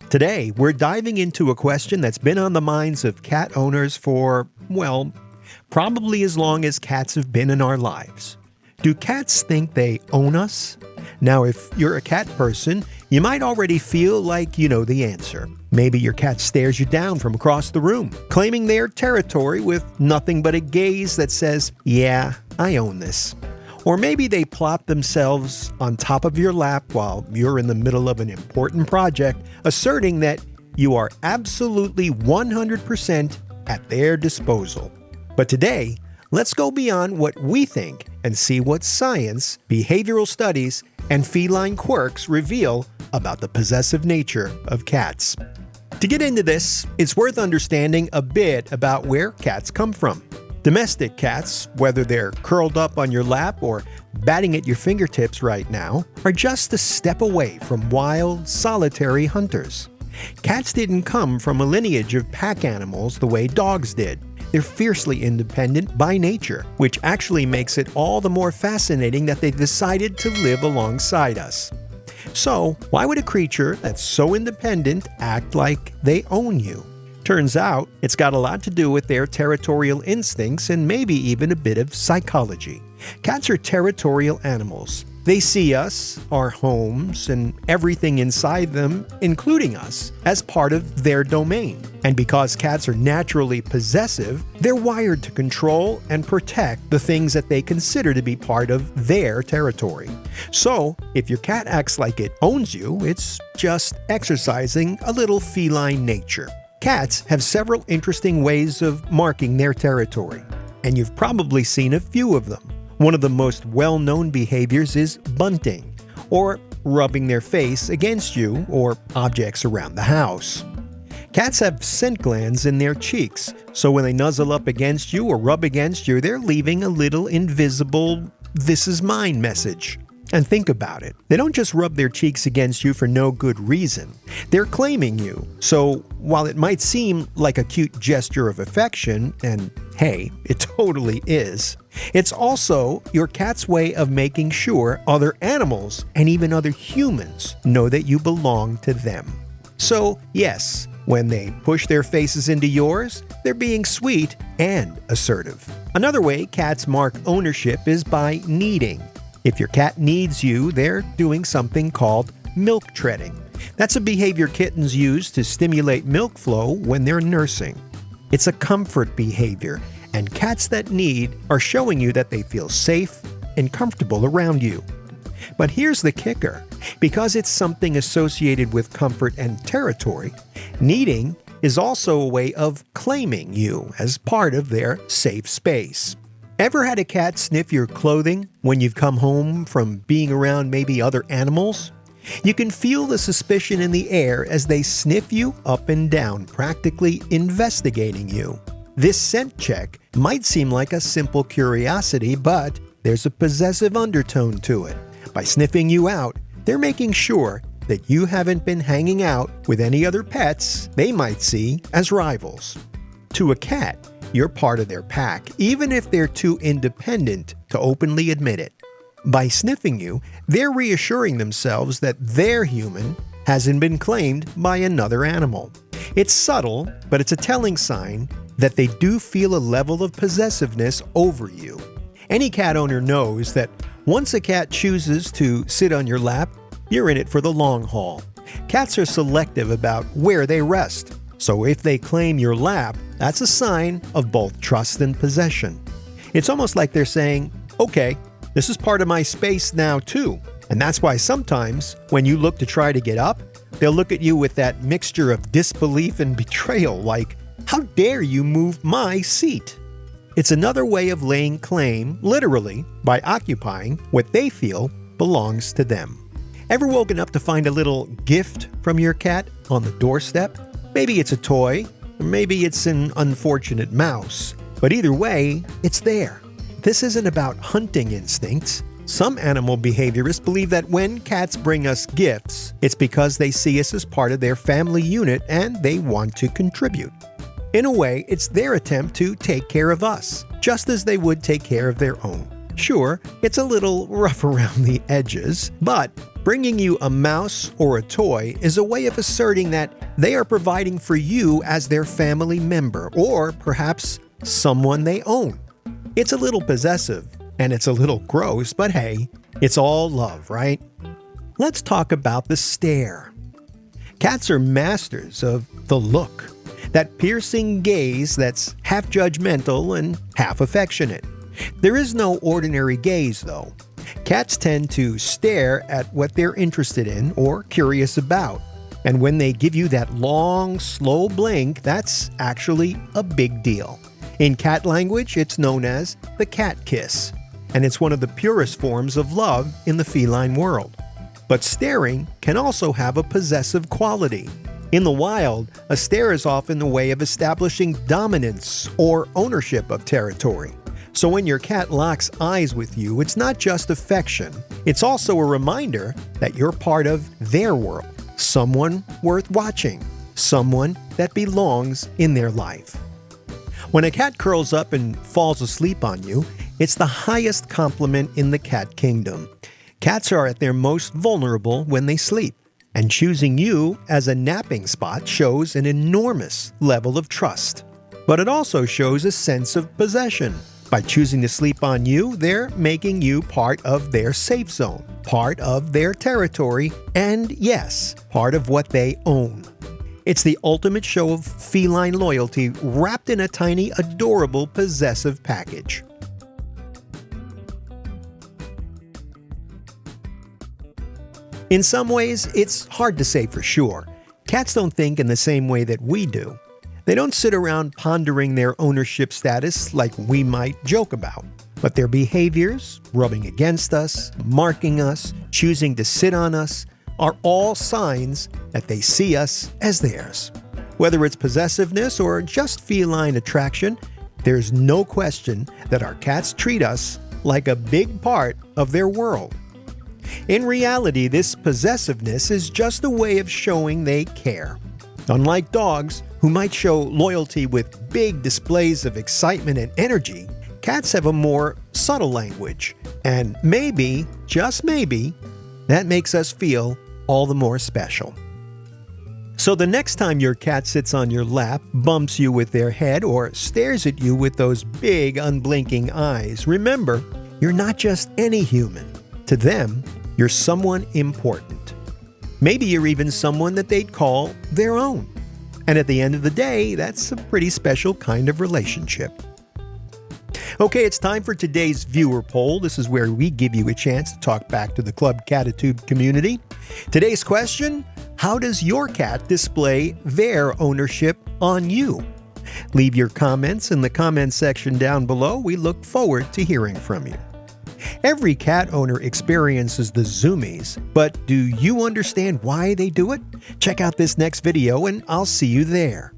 Today, we're diving into a question that's been on the minds of cat owners for, well, probably as long as cats have been in our lives. Do cats think they own us? Now, if you're a cat person, you might already feel like you know the answer. Maybe your cat stares you down from across the room, claiming their territory with nothing but a gaze that says, "Yeah, I own this." Or maybe they plop themselves on top of your lap while you're in the middle of an important project, asserting that you are absolutely 100% at their disposal. But today, let's go beyond what we think and see what science, behavioral studies, and feline quirks reveal about the possessive nature of cats. To get into this, it's worth understanding a bit about where cats come from. Domestic cats, whether they're curled up on your lap or batting at your fingertips right now, are just a step away from wild, solitary hunters. Cats didn't come from a lineage of pack animals the way dogs did. They're fiercely independent by nature, which actually makes it all the more fascinating that they decided to live alongside us. So, why would a creature that's so independent act like they own you? Turns out, it's got a lot to do with their territorial instincts and maybe even a bit of psychology. Cats are territorial animals. They see us, our homes, and everything inside them, including us, as part of their domain. And because cats are naturally possessive, they're wired to control and protect the things that they consider to be part of their territory. So, if your cat acts like it owns you, it's just exercising a little feline nature. Cats have several interesting ways of marking their territory, and you've probably seen a few of them. One of the most well-known behaviors is bunting, or rubbing their face against you or objects around the house. Cats have scent glands in their cheeks, so when they nuzzle up against you or rub against you, they're leaving a little invisible "this is mine" message. And think about it. They don't just rub their cheeks against you for no good reason. They're claiming you. So while it might seem like a cute gesture of affection, and hey, it totally is, it's also your cat's way of making sure other animals and even other humans know that you belong to them. So yes, when they push their faces into yours, they're being sweet and assertive. Another way cats mark ownership is by kneading. If your cat needs you, they're doing something called milk treading. That's a behavior kittens use to stimulate milk flow when they're nursing. It's a comfort behavior, and cats that need are showing you that they feel safe and comfortable around you. But here's the kicker. Because it's something associated with comfort and territory, kneading is also a way of claiming you as part of their safe space. Ever had a cat sniff your clothing when you've come home from being around maybe other animals? You can feel the suspicion in the air as they sniff you up and down, practically investigating you. This scent check might seem like a simple curiosity, but there's a possessive undertone to it. By sniffing you out, they're making sure that you haven't been hanging out with any other pets they might see as rivals. To a cat, you're part of their pack, even if they're too independent to openly admit it. By sniffing you, they're reassuring themselves that their human hasn't been claimed by another animal. It's subtle, but it's a telling sign that they do feel a level of possessiveness over you. Any cat owner knows that once a cat chooses to sit on your lap, you're in it for the long haul. Cats are selective about where they rest. So if they claim your lap, that's a sign of both trust and possession. It's almost like they're saying, okay, this is part of my space now too. And that's why sometimes when you look to try to get up, they'll look at you with that mixture of disbelief and betrayal, like, how dare you move my seat? It's another way of laying claim, literally, by occupying what they feel belongs to them. Ever woken up to find a little gift from your cat on the doorstep? Maybe it's a toy, or maybe it's an unfortunate mouse. But either way, it's there. This isn't about hunting instincts. Some animal behaviorists believe that when cats bring us gifts, it's because they see us as part of their family unit and they want to contribute. In a way, it's their attempt to take care of us, just as they would take care of their own. Sure, it's a little rough around the edges, but bringing you a mouse or a toy is a way of asserting that they are providing for you as their family member, or perhaps someone they own. It's a little possessive, and it's a little gross, but hey, it's all love, right? Let's talk about the stare. Cats are masters of the look, that piercing gaze that's half judgmental and half affectionate. There is no ordinary gaze, though. Cats tend to stare at what they're interested in or curious about. And when they give you that long, slow blink, that's actually a big deal. In cat language, it's known as the cat kiss, and it's one of the purest forms of love in the feline world. But staring can also have a possessive quality. In the wild, a stare is often the way of establishing dominance or ownership of territory. So when your cat locks eyes with you, it's not just affection, it's also a reminder that you're part of their world, someone worth watching, someone that belongs in their life. When a cat curls up and falls asleep on you, it's the highest compliment in the cat kingdom. Cats are at their most vulnerable when they sleep, and choosing you as a napping spot shows an enormous level of trust. But it also shows a sense of possession. By choosing to sleep on you, they're making you part of their safe zone, part of their territory, and yes, part of what they own. It's the ultimate show of feline loyalty wrapped in a tiny, adorable, possessive package. In some ways, it's hard to say for sure. Cats don't think in the same way that we do. They don't sit around pondering their ownership status like we might joke about. But their behaviors, rubbing against us, marking us, choosing to sit on us, are all signs that they see us as theirs. Whether it's possessiveness or just feline attraction, there's no question that our cats treat us like a big part of their world. In reality, this possessiveness is just a way of showing they care. Unlike dogs, who might show loyalty with big displays of excitement and energy, cats have a more subtle language. And maybe, just maybe, that makes us feel all the more special. So the next time your cat sits on your lap, bumps you with their head, or stares at you with those big, unblinking eyes, remember, you're not just any human. To them, you're someone important. Maybe you're even someone that they'd call their own. And at the end of the day, that's a pretty special kind of relationship. Okay, it's time for today's viewer poll. This is where we give you a chance to talk back to the Club Catitude community. Today's question: how does your cat display their ownership on you? Leave your comments in the comment section down below. We look forward to hearing from you. Every cat owner experiences the zoomies, but do you understand why they do it? Check out this next video and I'll see you there.